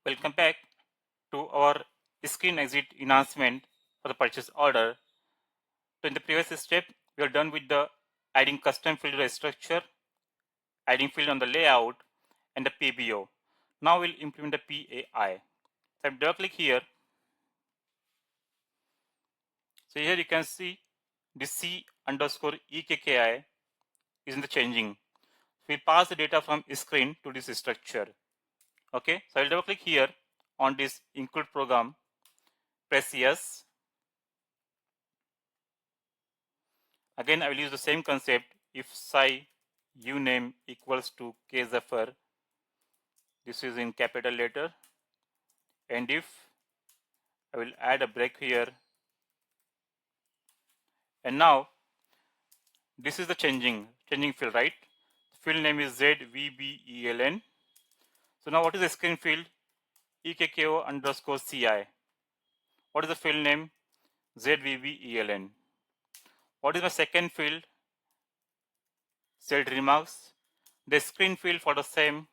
Welcome back to our screen exit enhancement for the purchase order. So in the previous step, we are done with the adding custom field structure, adding field on the layout, and the PBO. Now we'll implement the PAI. So I double click here. So here you can see the C underscore EKKI is in the changing. We pass the data from screen to this structure. Okay, so I'll double click here on this include program, press yes. Again, I will use the same concept. If psi uname equals to k zephyr, this is in capital letter, and if I will add a break here, and now this is the changing field, right? Field name is ZVBELN. So now what is the screen field? EKKO underscore CI. What is the field name? ZVBELN. What is my second field? Z remarks. The screen field for the same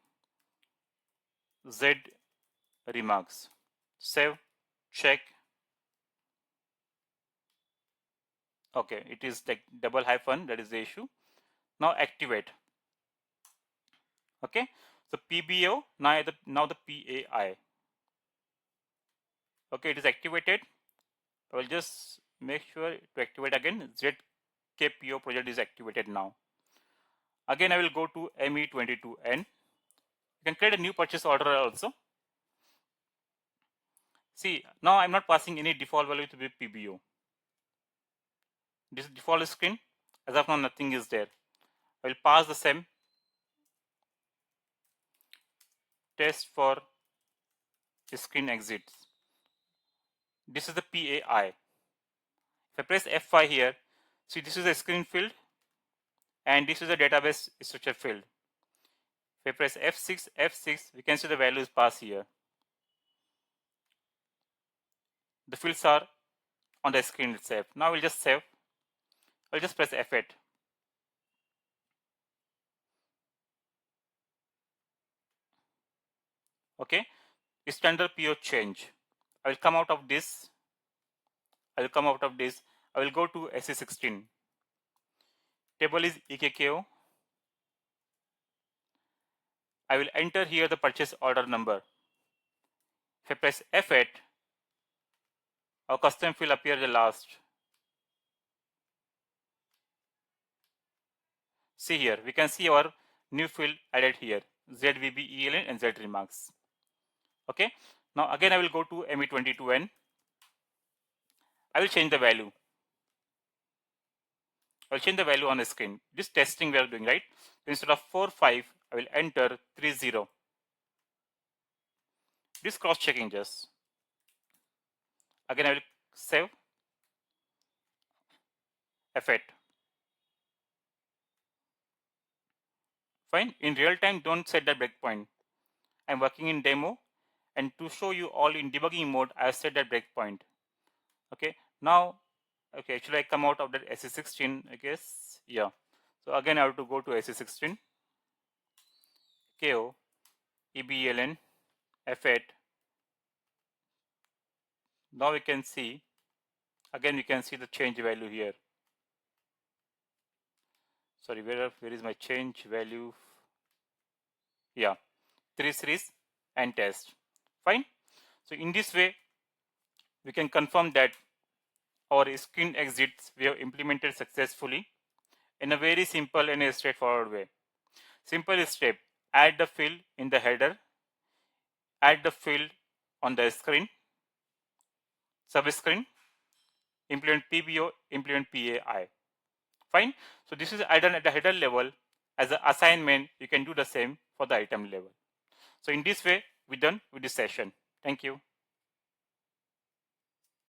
Z remarks. Save, check. Okay, it is like double hyphen, that is the issue. Now activate. Okay, so PBO, now the PAI. Okay, it is activated. I will just make sure to activate again. ZKPO project is activated now. Again, I will go to ME22N. You can create a new purchase order also. See, now I'm not passing any default value to the PBO. This default screen, as of now, nothing is there. I will pass the same test for screen exits. This is the PAI. If I press F5 here, see this is the screen field and this is the database structure field. If I press F6, we can see the values pass here. The fields are on the screen itself. Now we'll just save. I'll just press F8. Okay, standard PO change. I will come out of this. I will go to SE16. Table is EKKO. I will enter here the purchase order number. If I press F8, our custom field appears the last. See here, we can see our new field added here, ZVBELN and Z remarks. Okay, now again I will go to ME22N. I will change the value. I will change the value on the screen. This testing we are doing, right? So instead of 45, I will enter 30. This cross checking just. Again I will save. F8. Fine. In real time, don't set the breakpoint. I'm working in demo, and to show you all in debugging mode, I have set that breakpoint. Okay. Now, okay, actually I come out of that SE16, I guess. Yeah. So again I have to go to SE16, KO, EBLN, F8. Now we can see, again we can see the change value here. Sorry, where is my change value? Yeah, 3 series and test. Fine. So in this way, we can confirm that our screen exits we have implemented successfully in a very simple and a straightforward way. Simple step: add the field in the header, add the field on the screen, subscreen, implement PBO, implement PAI. Fine. So this is done at the header level. As an assignment, you can do the same for the item level. So in this way, we're done with this session. Thank you.